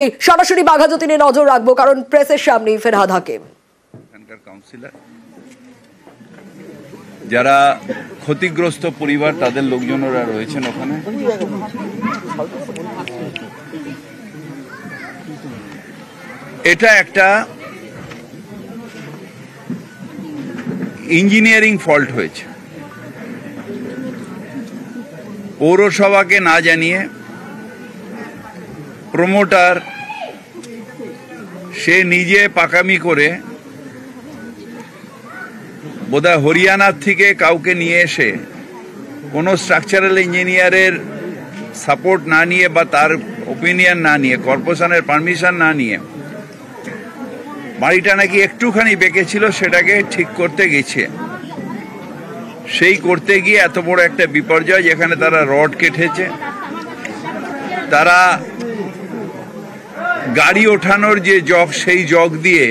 সরাসরি বাঘাযতীনে নজর রাখবো, কারণ প্রেসের সামনে ফেরহাদ হাকিম এখানকার কাউন্সিলর যারা ক্ষতিগ্রস্ত পরিবার তাদের লোকজনরা রয়েছেন ওখানে। এটা একটা ইঞ্জিনিয়ারিং ফল্ট হয়েছে। পৌরসভাকে না জানিয়ে প্রমোটার সে নিজে পাকামি করে বোধহয় হরিয়ানার থেকে কাউকে নিয়ে এসে কোনো স্ট্রাকচারাল ইঞ্জিনিয়ারের সাপোর্ট না নিয়ে বা তার ওপিনিয়ন না নিয়ে, কর্পোরেশনের পারমিশন না নিয়ে, বাড়িটা নাকি একটুখানি বেঁকে ছিল সেটাকে ঠিক করতে গেছে। সেই করতে গিয়ে এত বড় একটা বিপর্যয়, যেখানে তারা রড কেটেছে, তারা গাড়ি ওঠানোর যে জগ সেই জগ দিয়ে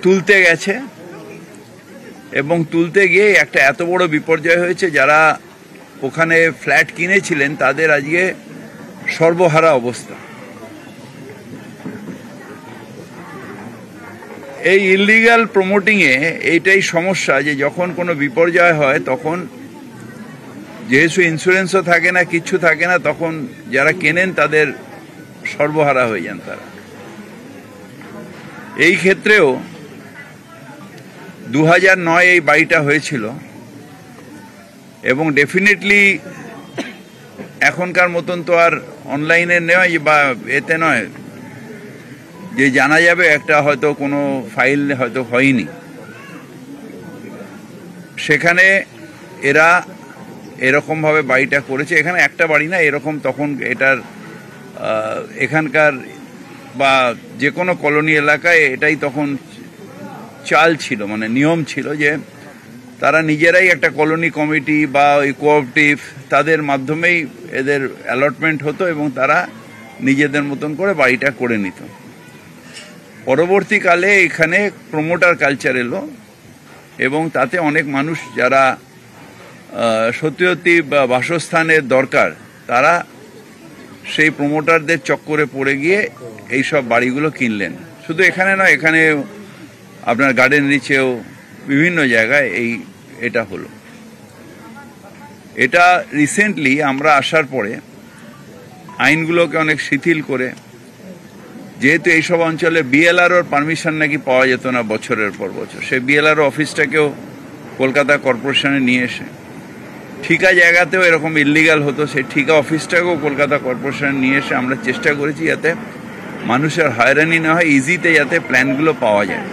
তুলতে গেছে এবং তুলতে গিয়ে একটা এত বড় বিপর্যয় হয়েছে। যারা ওখানে ফ্ল্যাট কিনেছিলেন তাদের আজকে সর্বহারা অবস্থা। এই ইললিগাল প্রমোটিংয়ে এইটাই সমস্যা, যে যখন কোনো বিপর্যয় হয় তখন যেহেতু ইন্স্যুরেন্সও থাকে না, কিচ্ছু থাকে না, তখন যারা কেনেন তাদের সর্বহারা হয়ে যান তারা। এই ক্ষেত্রেও 2009 এই বাড়িটা হয়েছিল এবং ডেফিনেটলি এখনকার মতন তো আর অনলাইনে নয় বা এতে নয় যে জানা যাবে একটা হয়তো কোনো ফাইল হয়তো হয়নি। সেখানে এরা এরকমভাবে বাড়িটা করেছে। এখানে একটা বাড়ি না, এরকম তখন এটার এখানকার বা যে কোনো কলোনি এলাকায় এটাই তখন চাল ছিল, মানে নিয়ম ছিল যে তারা নিজেরাই একটা কলোনি কমিটি বা ওই কোঅপারেটিভ তাদের মাধ্যমেই এদের অ্যালটমেন্ট হতো এবং তারা নিজেদের মতন করে বাড়িটা করে নিত। পরবর্তীকালে এখানে প্রমোটার কালচার এলো এবং তাতে অনেক মানুষ যারা সত্যি সত্যি বাসস্থানের দরকার তারা সেই প্রমোটারদের চক্করে পড়ে গিয়ে এইসব বাড়িগুলো কিনলেন। শুধু এখানে নয়, এখানে আপনার গার্ডেন রিচেও বিভিন্ন জায়গায় এটা হলো। এটা রিসেন্টলি আমরা আসার পরে আইনগুলোকে অনেক শিথিল করে, যেহেতু এইসব অঞ্চলে বিএলআরওর পারমিশন নাকি পাওয়া যেত না বছরের পর বছর, সেই বিএলআরও অফিসটাকেও কলকাতা কর্পোরেশনে নিয়ে এসে, ঠিকা জায়গাতেও এরকম ইললিগাল হতো, সেই ঠিকা অফিসটাকেও কলকাতা কর্পোরেশনে নিয়ে এসে আমরা চেষ্টা করেছি যাতে মানুষের হয়রানি না হয়, ইজিতে যাতে প্ল্যানগুলো পাওয়া যায়।